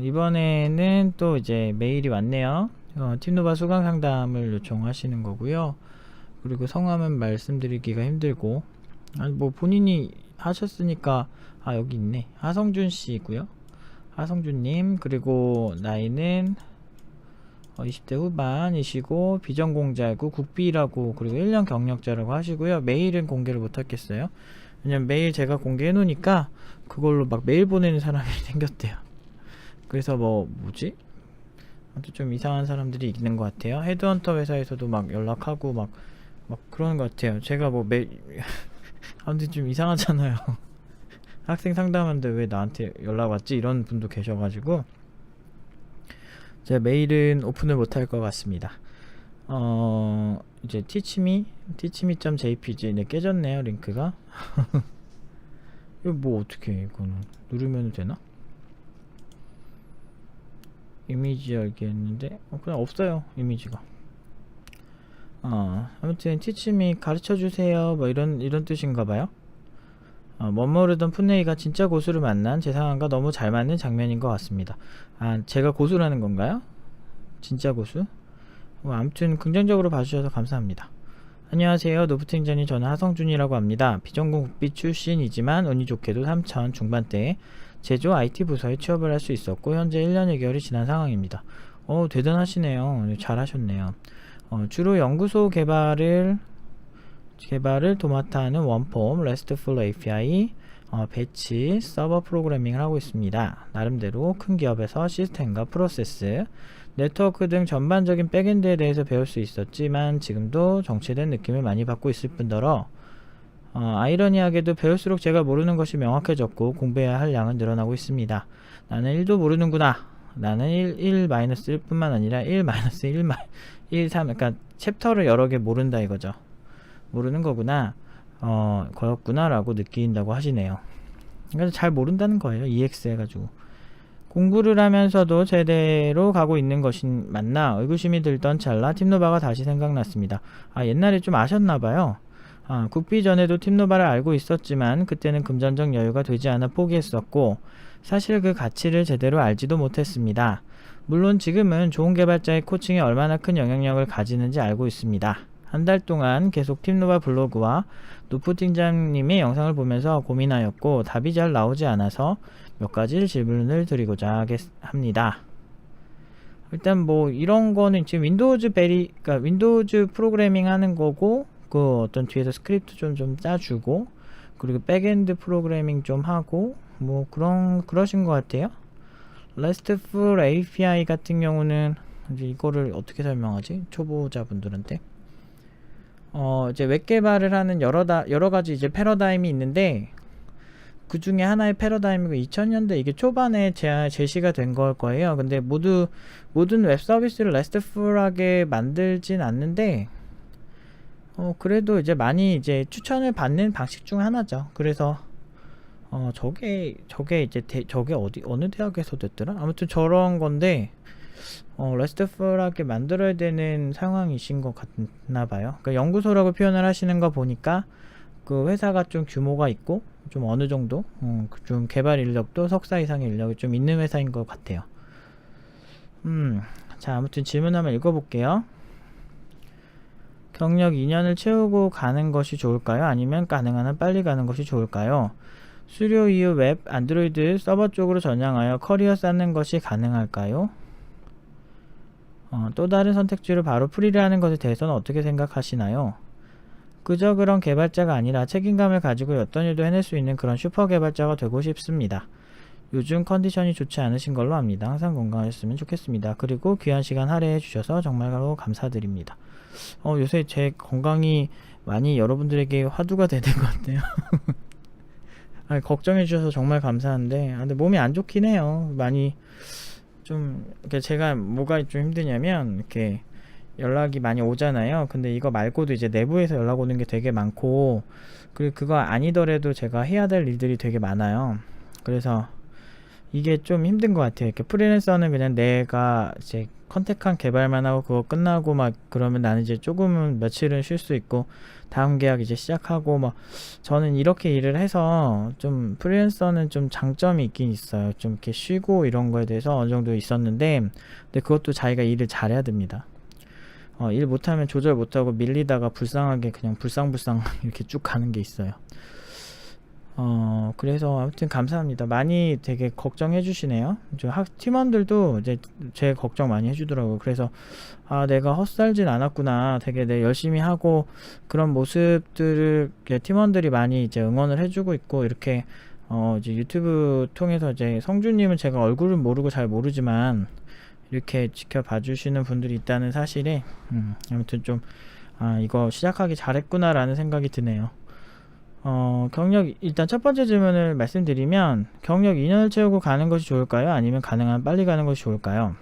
이번에는 또 이제 메일이 왔네요. 팀노바 수강 상담을 요청하시는 거고요. 그리고 성함은 말씀드리기가 힘들고, 뭐 본인이 하셨으니까, 여기 있네. 하성준 씨고요. 하성준님. 그리고 나이는 20대 후반이시고 비전공자이고 국비라고, 그리고 1년 경력자라고 하시고요. 메일은 공개를 못하겠어요. 왜냐면 메일 제가 공개해 놓으니까 그걸로 막 메일 보내는 사람이 생겼대요. 그래서 뭐지? 아무튼 좀 이상한 사람들이 있는 것 같아요. 헤드헌터 회사에서도 막 연락하고 막 그러는 것 같아요. 제가 아무튼 좀 이상하잖아요. 학생 상담하는데 왜 나한테 연락 왔지? 이런 분도 계셔가지고 제가 메일은 오픈을 못할 것 같습니다. 이제 teachme.jpg 네, 깨졌네요. 링크가. 이거 뭐 어떻게 이거는 누르면 되나? 이미지 열기 했는데 그냥 없어요. 이미지가. 아무튼 teachme 가르쳐주세요 뭐 이런 뜻인가봐요. 멋모르던 풋내이가 진짜 고수를 만난 제 상황과 너무 잘 맞는 장면인 것 같습니다. 제가 고수라는 건가요? 진짜 고수? 아무튼 긍정적으로 봐주셔서 감사합니다. 안녕하세요. 노부팀장님, 저는 하성준이라고 합니다. 비전공 국비 출신이지만 운이 좋게도 3천 중반대에 제조 IT 부서에 취업을 할 수 있었고 현재 1년 2개월이 지난 상황입니다. 대단하시네요. 잘하셨네요. 주로 연구소 개발을 도맡아 하는 원폼, RESTful API, 배치, 서버 프로그래밍을 하고 있습니다. 나름대로 큰 기업에서 시스템과 프로세스, 네트워크 등 전반적인 백엔드에 대해서 배울 수 있었지만 지금도 정체된 느낌을 많이 받고 있을 뿐더러 아이러니하게도 배울수록 제가 모르는 것이 명확해졌고 공부해야 할 양은 늘어나고 있습니다. 나는 1도 모르는구나. 나는 1-1 뿐만 아니라 1-1, 1, 3, 그러니까 챕터를 여러 개 모른다 이거죠. 모르는 거구나. 거였구나 라고 느낀다고 하시네요. 그러니까 잘 모른다는 거예요. EX 해가지고. 공부를 하면서도 제대로 가고 있는 것이 맞나 의구심이 들던 찰나 팀노바가 다시 생각났습니다. 옛날에 좀 아셨나봐요. 국비 전에도 팀노바를 알고 있었지만 그때는 금전적 여유가 되지 않아 포기했었고 사실 그 가치를 제대로 알지도 못했습니다. 물론 지금은 좋은 개발자의 코칭이 얼마나 큰 영향력을 가지는지 알고 있습니다. 한 달 동안 계속 팀노바 블로그와 노프 팀장님의 영상을 보면서 고민하였고 답이 잘 나오지 않아서 몇 가지 질문을 드리고자 합니다. 일단 뭐 이런 거는 지금 그러니까 윈도우즈 프로그래밍 하는 거고 그 어떤 뒤에서 스크립트 좀 짜주고 그리고 백엔드 프로그래밍 좀 하고 뭐 그러신 것 같아요. RESTful API 같은 경우는 이제 이거를 어떻게 설명하지? 초보자분들한테 이제 웹 개발을 하는 여러 가지 이제 패러다임이 있는데 그 중에 하나의 패러다임이고 2000년대 이게 초반에 제시가 된 걸 거예요. 근데 모든 웹 서비스를 RESTful하게 만들진 않는데 그래도 이제 많이 이제 추천을 받는 방식 중 하나죠. 그래서 저게 이제 저게 어느 대학에서 됐더라? 아무튼 저런 건데 RESTful하게 만들어야 되는 상황이신 것 같나 봐요. 그러니까 연구소라고 표현을 하시는 거 보니까 그 회사가 좀 규모가 있고 좀 어느 정도 좀 개발 인력도 석사 이상의 인력이 좀 있는 회사인 것 같아요. 자, 아무튼 질문 한번 읽어볼게요. 경력 2년을 채우고 가는 것이 좋을까요? 아니면 가능한 한 빨리 가는 것이 좋을까요? 수료 이후 웹, 안드로이드 서버 쪽으로 전향하여 커리어 쌓는 것이 가능할까요? 또 다른 선택지로 바로 프리를 하는 것에 대해서는 어떻게 생각하시나요? 그저 그런 개발자가 아니라 책임감을 가지고 어떤 일도 해낼 수 있는 그런 슈퍼 개발자가 되고 싶습니다. 요즘 컨디션이 좋지 않으신 걸로 압니다. 항상 건강하셨으면 좋겠습니다. 그리고 귀한 시간 할애해 주셔서 정말로 감사드립니다. 요새 제 건강이 많이 여러분들에게 화두가 되는 것 같아요. 걱정해 주셔서 정말 감사한데 근데 몸이 안 좋긴 해요. 많이 좀 제가 뭐가 좀 힘드냐면 이렇게 연락이 많이 오잖아요. 근데 이거 말고도 이제 내부에서 연락 오는 게 되게 많고 그리고 그거 아니더라도 제가 해야 될 일들이 되게 많아요. 그래서 이게 좀 힘든 것 같아요. 이렇게 프리랜서는 그냥 내가 이제 컨택한 개발만 하고 그거 끝나고 막 그러면 나는 이제 조금은 며칠은 쉴 수 있고 다음 계약 이제 시작하고 막 저는 이렇게 일을 해서 좀 프리랜서는 좀 장점이 있긴 있어요. 좀 이렇게 쉬고 이런 거에 대해서 어느 정도 있었는데 근데 그것도 자기가 일을 잘해야 됩니다. 일 못하면 조절 못하고 밀리다가 불쌍하게 그냥 불쌍불쌍 이렇게 쭉 가는 게 있어요. 그래서 아무튼 감사합니다. 많이 되게 걱정해 주시네요. 저 팀원들도 이제 제 걱정 많이 해주더라고요. 그래서 아 내가 헛살진 않았구나. 되게 내 열심히 하고 그런 모습들을 팀원들이 많이 이제 응원을 해주고 있고 이렇게 이제 유튜브 통해서 이제 성주님은 제가 얼굴은 모르고 잘 모르지만 이렇게 지켜봐 주시는 분들이 있다는 사실에 아무튼 좀 이거 시작하기 잘했구나 라는 생각이 드네요. 경력 일단 첫 번째 질문을 말씀드리면 경력 2년을 채우고 가는 것이 좋을까요? 아니면 가능한 빨리 가는 것이 좋을까요?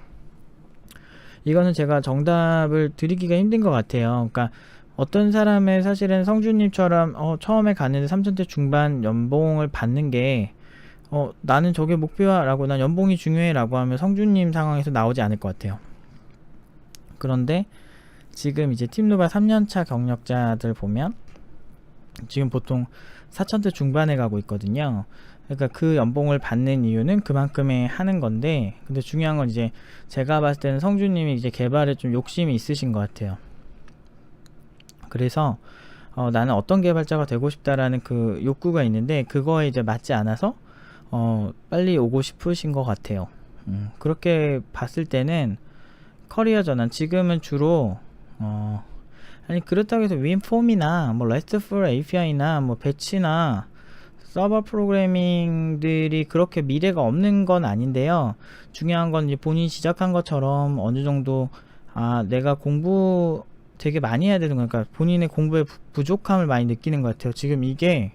이거는 제가 정답을 드리기가 힘든 것 같아요. 그러니까 어떤 사람의 사실은 성주님처럼 처음에 갔는데 3천대 중반 연봉을 받는 게 나는 저게 목표야 라고 난 연봉이 중요해 라고 하면 성주님 상황에서 나오지 않을 것 같아요. 그런데 지금 이제 팀노바 3년차 경력자들 보면 지금 보통 4천대 중반에 가고 있거든요. 그러니까 그 연봉을 받는 이유는 그만큼의 하는 건데 근데 중요한 건 이제 제가 봤을 때는 성주님이 이제 개발에 좀 욕심이 있으신 것 같아요. 그래서 나는 어떤 개발자가 되고 싶다라는 그 욕구가 있는데 그거에 이제 맞지 않아서 빨리 오고 싶으신 것 같아요. 그렇게 봤을 때는 커리어 전환 지금은 주로 아니 그렇다고 해서 윈폼이나 뭐 RESTful API나 뭐 배치나 서버 프로그래밍들이 그렇게 미래가 없는 건 아닌데요. 중요한 건 이제 본인이 시작한 것처럼 어느 정도 내가 공부 되게 많이 해야 되는 거니까 본인의 공부의 부족함을 많이 느끼는 것 같아요. 지금 이게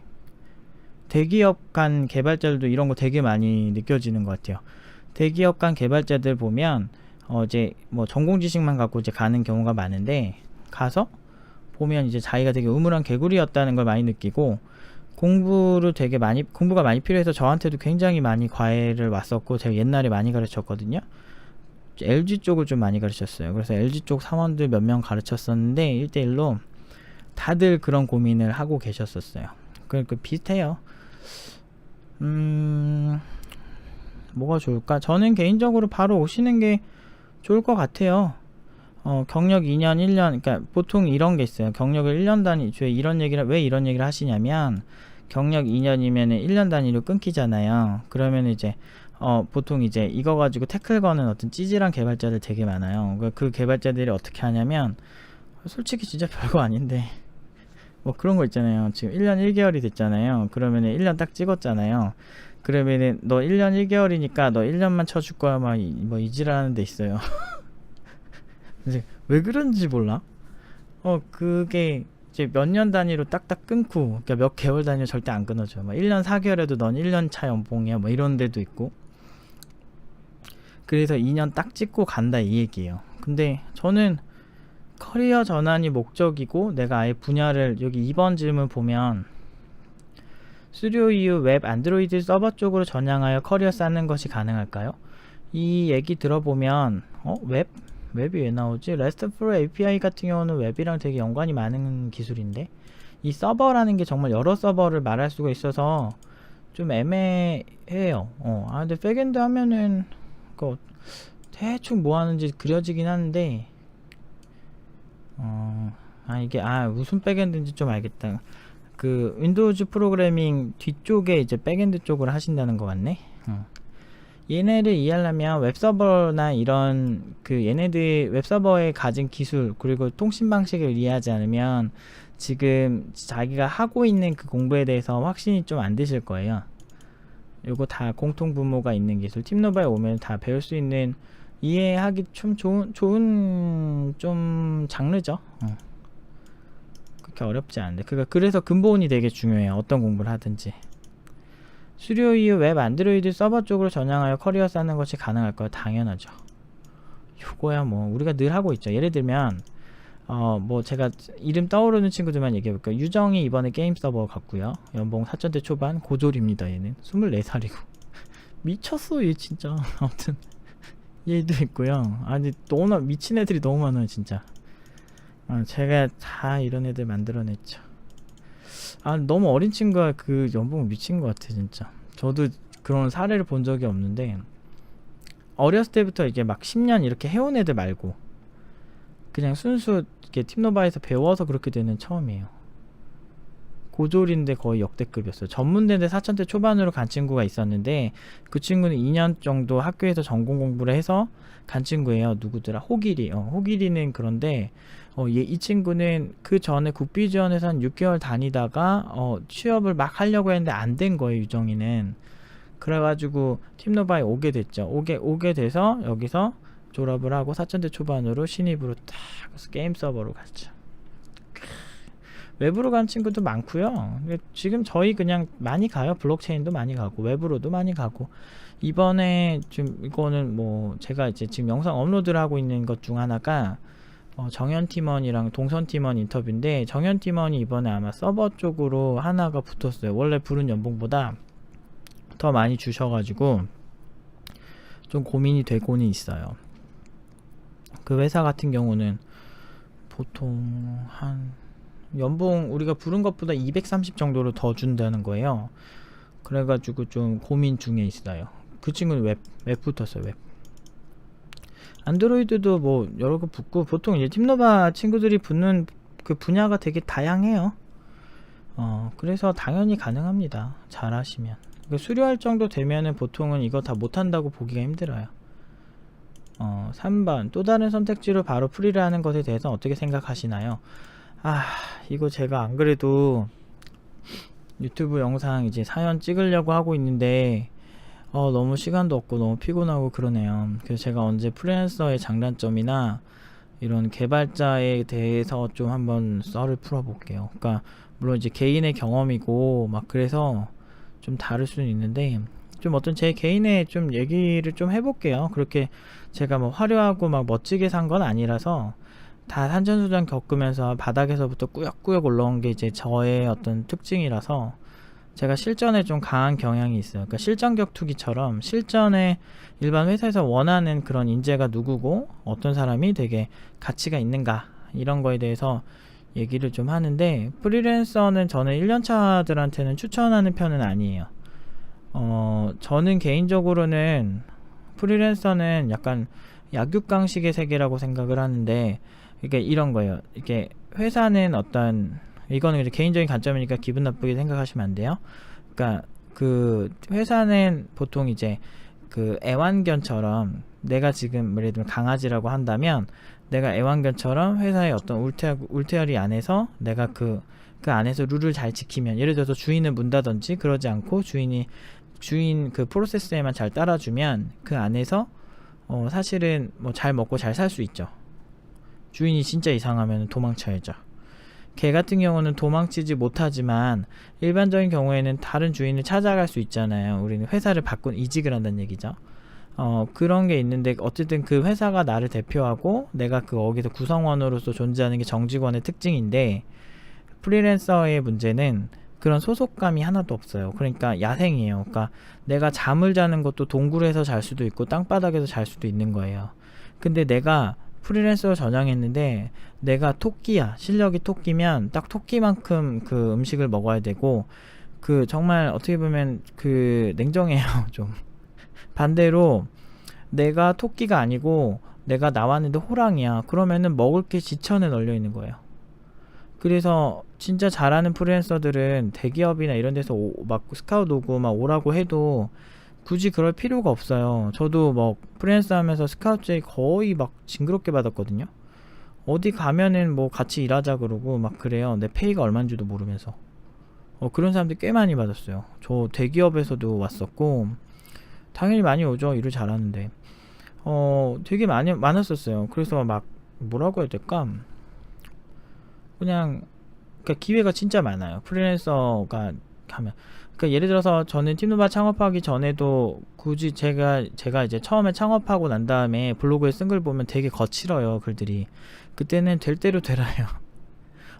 대기업 간 개발자들도 이런 거 되게 많이 느껴지는 것 같아요. 대기업 간 개발자들 보면 이제 뭐 전공 지식만 갖고 이제 가는 경우가 많은데 가서 보면 이제 자기가 되게 우물한 개구리였다는 걸 많이 느끼고 공부가 많이 필요해서 저한테도 굉장히 많이 과외를 왔었고 제가 옛날에 많이 가르쳤거든요. LG 쪽을 좀 많이 가르쳤어요. 그래서 LG 쪽 사원들 몇 명 가르쳤었는데 1대1로 다들 그런 고민을 하고 계셨었어요. 그러니까 비슷해요. 뭐가 좋을까? 저는 개인적으로 바로 오시는 게 좋을 것 같아요. 경력 2년, 1년, 그러니까 보통 이런 게 있어요. 경력을 1년 단위, 왜 이런 얘기를 하시냐면, 경력 2년이면 1년 단위로 끊기잖아요. 그러면 이제, 보통 이제 이거 가지고 태클 거는 어떤 찌질한 개발자들 되게 많아요. 그 개발자들이 어떻게 하냐면, 솔직히 진짜 별거 아닌데, 뭐 그런 거 있잖아요. 지금 1년 1개월이 됐잖아요. 그러면은 1년 딱 찍었잖아요. 그러면은 너 1년 1개월이니까 너 1년만 쳐줄 거야. 뭐 이지라는 데 있어요. 이제 왜 그런지 몰라. 그게 이제 몇 년 단위로 딱딱 끊고, 그러니까 몇 개월 단위로 절대 안 끊어져. 막 1년 4개월에도 넌 1년 차 연봉이야. 뭐 이런 데도 있고. 그래서 2년 딱 찍고 간다 이 얘기예요. 근데 저는 커리어 전환이 목적이고 내가 아예 분야를 여기 2번 질문 보면 수료 이후 웹 안드로이드 서버 쪽으로 전향하여 커리어 쌓는 것이 가능할까요? 이 얘기 들어보면 웹이 왜 나오지? RESTful API 같은 경우는 웹이랑 되게 연관이 많은 기술인데 이 서버라는 게 정말 여러 서버를 말할 수가 있어서 좀 애매해요. 근데 백엔드 하면은 대충 뭐 하는지 그려지긴 하는데 이게 무슨 백엔드인지 좀 알겠다. 그 윈도우즈 프로그래밍 뒤쪽에 이제 백엔드 쪽으로 하신다는 것 같네. 얘네를 이해하려면 웹서버나 이런 얘네들 웹서버에 가진 기술 그리고 통신 방식을 이해하지 않으면 지금 자기가 하고 있는 그 공부에 대해서 확신이 좀 안 드실 거예요. 요거 다 공통 분모가 있는 기술 팀노바에 오면 다 배울 수 있는 이해하기 좀 좋은 좀 장르죠. 그렇게 어렵지 않은데 그래서 근본이 되게 중요해요. 어떤 공부를 하든지. 수료 이후 웹 안드로이드 서버 쪽으로 전향하여 커리어 쌓는 것이 가능할까요? 당연하죠. 요거야 뭐 우리가 늘 하고 있죠. 예를 들면 뭐 제가 이름 떠오르는 친구들만 얘기해볼게요. 유정이 이번에 게임 서버 갔고요. 연봉 4천대 초반 고졸입니다. 얘는 24살이고 미쳤어 얘 진짜. 아무튼 얘도 있고요. 아니 너무나 미친 애들이 너무 많아요 진짜. 제가 다 이런 애들 만들어냈죠. 너무 어린 친구가 그 연봉 미친 것 같아 진짜. 저도 그런 사례를 본 적이 없는데, 어렸을 때부터 이게 막 10년 이렇게 해온 애들 말고 그냥 순수 이렇게 팀노바에서 배워서 그렇게 되는 처음이에요. 고졸인데 거의 역대급이었어요. 전문대인데 4천대 초반으로 간 친구가 있었는데, 그 친구는 2년 정도 학교에서 전공 공부를 해서 간 친구예요. 누구더라? 호길이. 호길이는 그런데 이 친구는 그 전에 국비지원에서 한 6개월 다니다가 취업을 막 하려고 했는데 안 된 거예요. 유정이는. 그래가지고 팀노바에 오게 됐죠. 오게 돼서 여기서 졸업을 하고 4천대 초반으로 신입으로 딱 게임 서버로 갔죠. 외부로 간 친구도 많고요. 지금 저희 그냥 많이 가요. 블록체인도 많이 가고 외부로도 많이 가고. 이번에 좀 이거는 뭐 제가 이제 지금 영상 업로드를 하고 있는 것 중 하나가 정현 팀원이랑 동선 팀원 인터뷰인데, 정현 팀원이 이번에 아마 서버 쪽으로 하나가 붙었어요. 원래 부른 연봉보다 더 많이 주셔가지고 좀 고민이 되고는 있어요. 그 회사 같은 경우는 보통 한 연봉 우리가 부른 것보다 230 정도로 더 준다는 거예요. 그래가지고 좀 고민 중에 있어요. 그 친구는 웹 붙었어요. 웹. 안드로이드도 뭐 여러 거 붙고, 보통 이제 팀노바 친구들이 붙는 그 분야가 되게 다양해요. 그래서 당연히 가능합니다. 잘하시면. 수료할 정도 되면은 보통은 이거 다 못한다고 보기가 힘들어요. 3번 또 다른 선택지로 바로 프리를 하는 것에 대해서 어떻게 생각하시나요? 이거 제가 안 그래도 유튜브 영상 이제 사연 찍으려고 하고 있는데 너무 시간도 없고 너무 피곤하고 그러네요. 그래서 제가 언제 프리랜서의 장단점이나 이런 개발자에 대해서 좀 한번 썰을 풀어볼게요. 그러니까 물론 이제 개인의 경험이고 막 그래서 좀 다를 수는 있는데, 좀 어떤 제 개인의 좀 얘기를 좀 해볼게요. 그렇게 제가 뭐 화려하고 막 멋지게 산 건 아니라서, 다 산전수전 겪으면서 바닥에서부터 꾸역꾸역 올라온 게 이제 저의 어떤 특징이라서 제가 실전에 좀 강한 경향이 있어요. 그러니까 실전 격투기처럼 실전에 일반 회사에서 원하는 그런 인재가 누구고 어떤 사람이 되게 가치가 있는가, 이런 거에 대해서 얘기를 좀 하는데, 프리랜서는 저는 1년차들한테는 추천하는 편은 아니에요. 저는 개인적으로는 프리랜서는 약간 약육강식의 세계라고 생각을 하는데, 이게 이런 거예요. 이게 회사는 어떤, 이거는 이제 개인적인 관점이니까 기분 나쁘게 생각하시면 안 돼요. 그러니까 그 회사는 보통 이제 그 애완견처럼, 내가 지금 예를 들면 강아지라고 한다면 내가 애완견처럼 회사의 어떤 울테어리 안에서 내가 그 안에서 룰을 잘 지키면, 예를 들어서 주인은 문다든지 그러지 않고 주인 그 프로세스에만 잘 따라주면 그 안에서 사실은 뭐 잘 먹고 잘 살 수 있죠. 주인이 진짜 이상하면 도망쳐야죠. 개 같은 경우는 도망치지 못하지만 일반적인 경우에는 다른 주인을 찾아갈 수 있잖아요. 우리는 회사를 이직을 한다는 얘기죠. 그런 게 있는데, 어쨌든 그 회사가 나를 대표하고 내가 거기서 구성원으로서 존재하는 게 정직원의 특징인데, 프리랜서의 문제는 그런 소속감이 하나도 없어요. 그러니까 야생이에요. 그러니까 내가 잠을 자는 것도 동굴에서 잘 수도 있고 땅바닥에서 잘 수도 있는 거예요. 근데 내가 프리랜서로 전향했는데 내가 토끼야, 실력이 토끼면 딱 토끼만큼 그 음식을 먹어야 되고, 정말 어떻게 보면 냉정해요. 좀 반대로 내가 토끼가 아니고 내가 나왔는데 호랑이야, 그러면은 먹을 게 지천에 널려 있는 거예요. 그래서 진짜 잘하는 프리랜서들은 대기업이나 이런 데서 막 스카우트 오고 막 오라고 해도 굳이 그럴 필요가 없어요. 저도 막 프리랜서 하면서 스카우트 제의 거의 막 징그럽게 받았거든요. 어디 가면은 뭐 같이 일하자 그러고 막 그래요. 내 페이가 얼마인지도 모르면서. 그런 사람들이 꽤 많이 받았어요. 저 대기업에서도 왔었고, 당연히 많이 오죠. 일을 잘하는데. 되게 많았었어요. 그래서 막 뭐라고 해야 될까? 그러니까 기회가 진짜 많아요. 프리랜서가 하면. 그러니까 예를 들어서 저는 팀노바 창업하기 전에도 굳이 제가 이제 처음에 창업하고 난 다음에 블로그에 쓴 글 보면 되게 거칠어요, 글들이. 그때는 될 대로 되라요.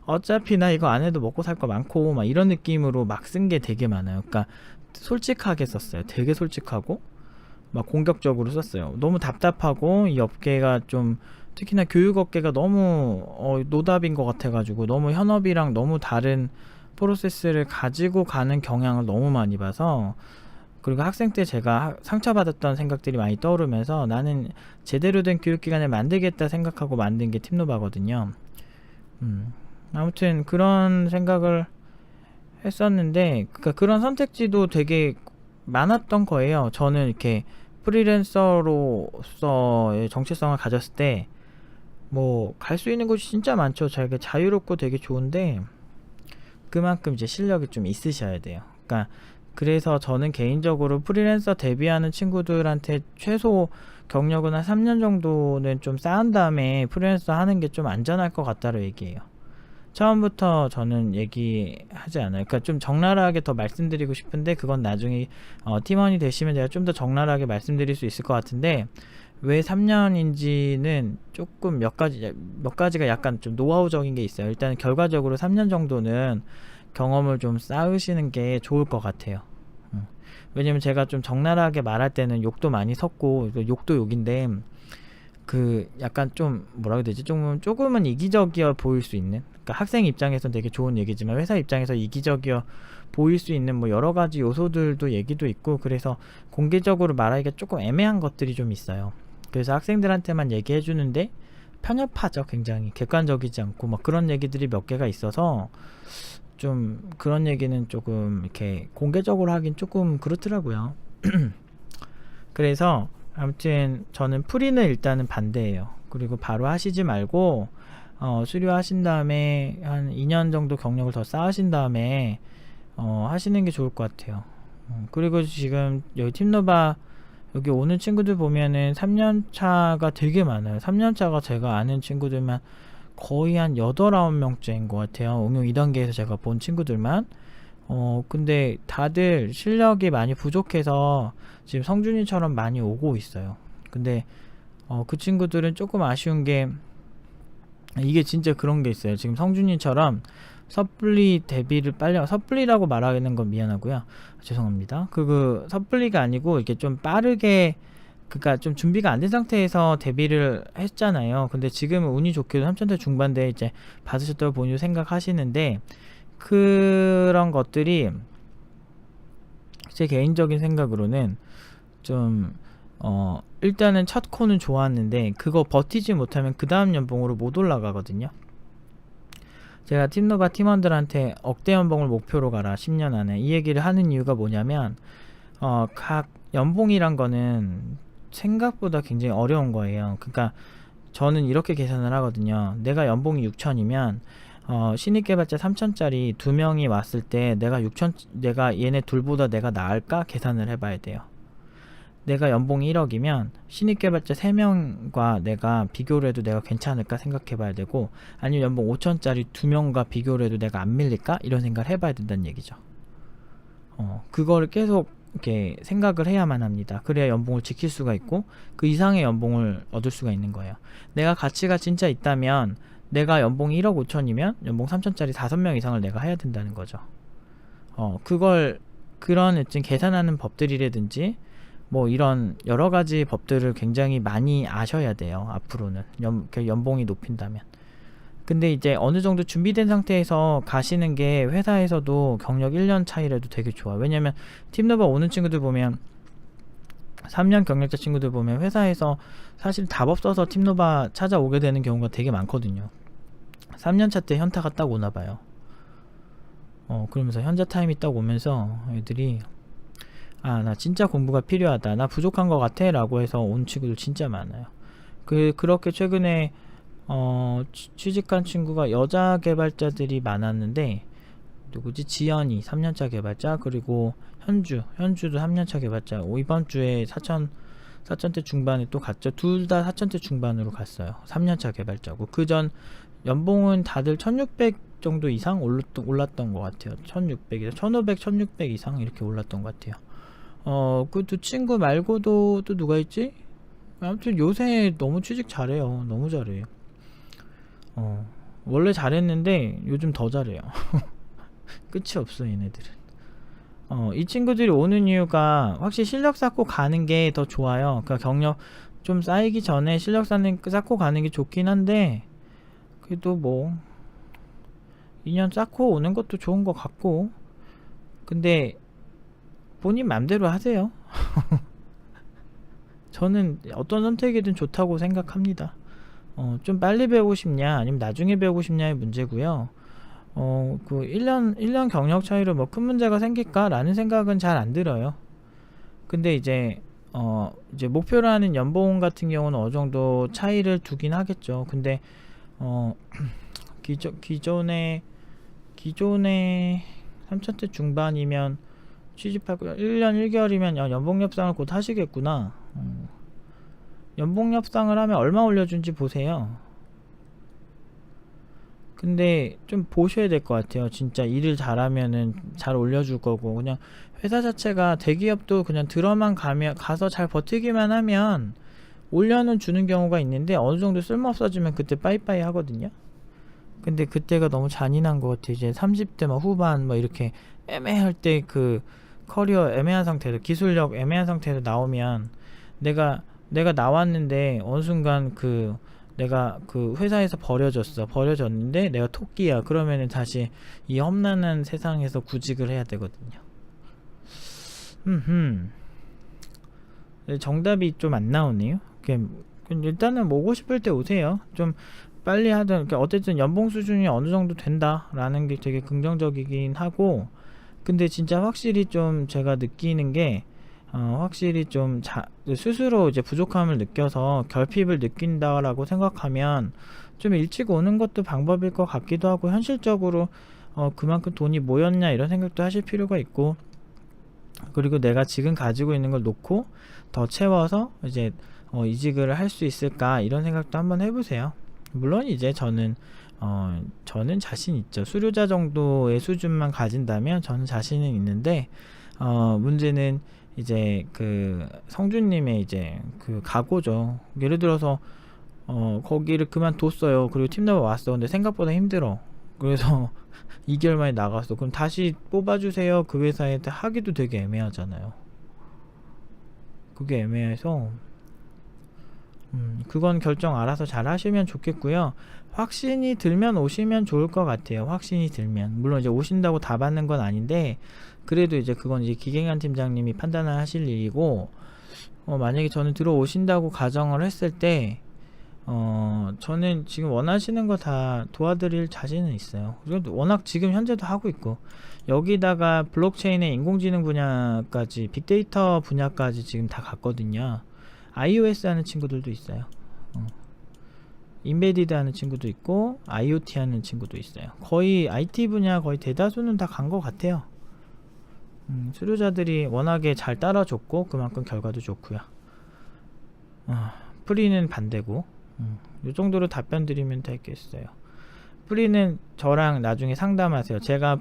어차피 나 이거 안 해도 먹고 살 거 많고 막 이런 느낌으로 막 쓴 게 되게 많아요. 그러니까 솔직하게 썼어요. 되게 솔직하고. 막 공격적으로 썼어요. 너무 답답하고 이 업계가 좀 특히나 교육업계가 너무 노답인 것 같아가지고 너무 현업이랑 너무 다른 프로세스를 가지고 가는 경향을 너무 많이 봐서, 그리고 학생 때 제가 상처받았던 생각들이 많이 떠오르면서 나는 제대로 된 교육기관을 만들겠다 생각하고 만든 게 팀노바거든요. 아무튼 그런 생각을 했었는데, 그러니까 그런 선택지도 되게 많았던 거예요. 저는 이렇게 프리랜서로서의 정체성을 가졌을 때 뭐 갈 수 있는 곳이 진짜 많죠. 되게 자유롭고 되게 좋은데 그만큼 이제 실력이 좀 있으셔야 돼요. 그러니까 그래서 저는 개인적으로 프리랜서 데뷔하는 친구들한테 최소 경력은 한 3년 정도는 좀 쌓은 다음에 프리랜서 하는 게 좀 안전할 것 같다고 얘기해요. 처음부터 저는 얘기하지 않아요. 그러니까 좀 적나라하게 더 말씀드리고 싶은데 그건 나중에 팀원이 되시면 제가 좀 더 적나라하게 말씀드릴 수 있을 것 같은데, 왜 3년인지는 조금 몇 가지가 약간 좀 노하우적인 게 있어요. 일단 결과적으로 3년 정도는 경험을 좀 쌓으시는 게 좋을 것 같아요. 왜냐면 제가 좀 적나라하게 말할 때는 욕도 많이 섞고, 욕도 욕인데 그 약간 좀 뭐라고 해야 되지, 조금은 이기적이어 보일 수 있는, 그러니까 학생 입장에서는 되게 좋은 얘기지만 회사 입장에서 이기적이어 보일 수 있는 뭐 여러 가지 요소들도 얘기도 있고, 그래서 공개적으로 말하기가 조금 애매한 것들이 좀 있어요. 그래서 학생들한테만 얘기해 주는데 편협하죠. 굉장히 객관적이지 않고 막 그런 얘기들이 몇 개가 있어서 좀 그런 얘기는 조금 이렇게 공개적으로 하긴 조금 그렇더라고요. 그래서 아무튼 저는 프리는 일단은 반대예요. 그리고 바로 하시지 말고 수료하신 다음에 한 2년 정도 경력을 더 쌓으신 다음에 하시는 게 좋을 것 같아요. 그리고 지금 여기 팀노바 여기 오는 친구들 보면은 3년차가 되게 많아요. 3년차가 제가 아는 친구들만 거의 한 8, 9명째인 것 같아요. 응용 2단계에서 제가 본 친구들만. 근데 다들 실력이 많이 부족해서 지금 성준이처럼 많이 오고 있어요. 근데 그 친구들은 조금 아쉬운 게, 이게 진짜 그런 게 있어요. 지금 성준이처럼 섣불리 데뷔를 빨리, 섣불리라고 말하는 건 미안하고요. 죄송합니다. 섣불리가 아니고 이게 좀 빠르게, 그니까 좀 준비가 안 된 상태에서 데뷔를 했잖아요. 근데 지금은 운이 좋게도 3천대 중반대에 이제 받으셨다고 본인도 생각하시는데, 그런 것들이 제 개인적인 생각으로는 좀 일단은 첫 코는 좋았는데 그거 버티지 못하면 그 다음 연봉으로 못 올라가거든요. 제가 팀노바 팀원들한테 억대 연봉을 목표로 가라 10년 안에 이 얘기를 하는 이유가 뭐냐면, 각 연봉이란 거는 생각보다 굉장히 어려운 거예요. 그러니까 저는 이렇게 계산을 하거든요. 내가 연봉이 6천이면 신입 개발자 3천짜리 2명이 왔을 때 내가 얘네 둘보다 내가 나을까 계산을 해봐야 돼요. 내가 연봉이 1억이면 신입 개발자 3명과 내가 비교를 해도 내가 괜찮을까 생각해봐야 되고, 아니면 연봉 5천짜리 2명과 비교를 해도 내가 안 밀릴까 이런 생각을 해봐야 된다는 얘기죠. 그거를 계속 이렇게 생각을 해야만 합니다. 그래야 연봉을 지킬 수가 있고 그 이상의 연봉을 얻을 수가 있는 거예요. 내가 가치가 진짜 있다면 내가 연봉이 1억 5천이면 연봉 3천짜리 5명 이상을 내가 해야 된다는 거죠. 그런 계산하는 법들이라든지 뭐 이런 여러 가지 법들을 굉장히 많이 아셔야 돼요. 앞으로는 연봉이 높인다면. 근데 이제 어느 정도 준비된 상태에서 가시는 게 회사에서도 경력 1년 차이라도 되게 좋아. 왜냐면 팀노바 오는 친구들 보면 3년 경력자 친구들 보면 회사에서 사실 답 없어서 팀노바 찾아오게 되는 경우가 되게 많거든요. 3년차 때 현타가 딱 오나 봐요. 그러면서 현자 타임이 딱 오면서 애들이 나 진짜 공부가 필요하다, 나 부족한 것 같아 라고 해서 온 친구들 진짜 많아요. 그렇게 최근에 취직한 친구가 여자 개발자들이 많았는데, 누구지? 지연이 3년차 개발자, 그리고 현주도 3년차 개발자. 이번 주에 4천대 중반에 또 갔죠. 둘 다 4천대 중반으로 갔어요. 3년차 개발자고. 그전 연봉은 다들 1600 정도 이상 올랐던 것 같아요. 1600에서 1500, 1600 이상 이렇게 올랐던 것 같아요. 그 두 친구 말고도 또 누가 있지? 아무튼 요새 너무 취직 잘해요. 너무 잘해요. 원래 잘했는데 요즘 더 잘해요. 끝이 없어 얘네들은. 이 친구들이 오는 이유가 확실히 실력 쌓고 가는 게 더 좋아요. 그러니까 경력 좀 쌓이기 전에 실력 쌓고 가는 게 좋긴 한데, 그래도 뭐 2년 쌓고 오는 것도 좋은 것 같고, 근데 본인 맘대로 하세요. 저는 어떤 선택이든 좋다고 생각합니다. 좀 빨리 배우고 싶냐 아니면 나중에 배우고 싶냐의 문제고요. 그 1년 경력 차이로 뭐 큰 문제가 생길까 라는 생각은 잘 안 들어요. 근데 이제 목표로 하는 연봉 같은 경우는 어느 정도 차이를 두긴 하겠죠. 근데 기존에 3천대 중반이면 취직하고 1년 1개월이면 연봉 협상을 곧 하시겠구나. 연봉 협상을 하면 얼마 올려준지 보세요. 근데 좀 보셔야 될 것 같아요. 진짜 일을 잘하면은 잘 올려줄 거고, 그냥 회사 자체가 대기업도 그냥 들어만 가서 잘 버티기만 하면 올려는 주는 경우가 있는데, 어느 정도 쓸모 없어지면 그때 빠이빠이 하거든요. 근데 그때가 너무 잔인한 것 같아요. 이제 30대 막 후반 뭐 이렇게 애매할 때, 그 커리어 애매한 상태로, 기술력 애매한 상태로 나오면, 내가 나왔는데 어느 순간 내가 그 회사에서 버려졌는데 내가 토끼야. 그러면은 다시 이 험난한 세상에서 구직을 해야 되거든요. 정답이 좀 안 나오네요. 일단은 뭐 오고 싶을 때 오세요. 좀 빨리 하든, 그러니까 어쨌든 연봉 수준이 어느 정도 된다라는 게 되게 긍정적이긴 하고, 근데 진짜 확실히 좀 제가 느끼는 게, 확실히 좀 스스로 이제 부족함을 느껴서 결핍을 느낀다라고 생각하면 좀 일찍 오는 것도 방법일 것 같기도 하고, 현실적으로 그만큼 돈이 모였냐 이런 생각도 하실 필요가 있고, 그리고 내가 지금 가지고 있는 걸 놓고 더 채워서 이제 이직을 할 수 있을까 이런 생각도 한번 해보세요. 물론 이제 저는 자신 있죠. 수료자 정도의 수준만 가진다면 저는 자신은 있는데, 문제는 이제 그 성준님의 이제 그 각오죠. 예를 들어서 거기를 그만뒀어요. 그리고 팀 넘어왔어. 근데 생각보다 힘들어. 그래서 2개월 만에 나갔어. 그럼 다시 뽑아주세요. 그 회사에 하기도 되게 애매하잖아요. 그게 애매해서 그건 결정 알아서 잘 하시면 좋겠고요. 확신이 들면 오시면 좋을 것 같아요. 확신이 들면. 물론 이제 오신다고 다 받는 건 아닌데, 그래도 이제 그건 이제 기갱한 팀장님이 판단을 하실 일이고, 만약에 저는 들어오신다고 가정을 했을 때, 저는 지금 원하시는 거 다 도와드릴 자신은 있어요. 그래도 워낙 지금 현재도 하고 있고, 여기다가 블록체인의 인공지능 분야까지, 빅데이터 분야까지 지금 다 갔거든요. iOS 하는 친구들도 있어요. 인베디드 하는 친구도 있고, IoT 하는 친구도 있어요. 거의 IT 분야 거의 대다수는 다 간 것 같아요. 수료자들이 워낙에 잘 따라줬고, 그만큼 결과도 좋고요. 프리는 반대고, 이 정도로 답변 드리면 되겠어요. 프리는 저랑 나중에 상담하세요. 제가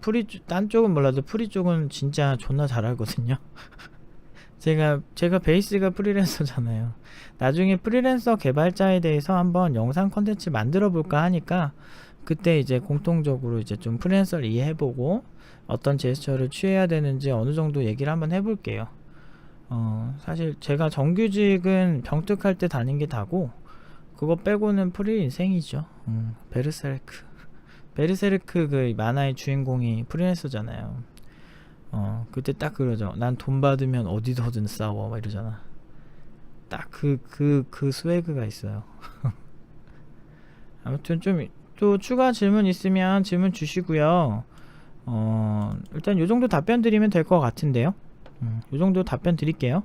딴 쪽은 몰라도 프리 쪽은 진짜 존나 잘 알거든요. 제가 베이스가 프리랜서잖아요. 나중에 프리랜서 개발자에 대해서 한번 영상 컨텐츠 만들어 볼까 하니까, 그때 이제 공통적으로 이제 좀 프리랜서를 이해해보고 어떤 제스처를 취해야 되는지 어느 정도 얘기를 한번 해볼게요. 사실 제가 정규직은 병특할 때 다닌 게 다고, 그거 빼고는 프리 인생이죠. 베르세르크 그 만화의 주인공이 프리랜서잖아요. 그때 딱 그러죠. 난 돈 받으면 어디서든 싸워 막 이러잖아. 딱 그 스웨그가 있어요. 아무튼 좀 또 추가 질문 있으면 질문 주시고요. 일단 요 정도 답변 드리면 될 것 같은데요. 요 정도 답변 드릴게요.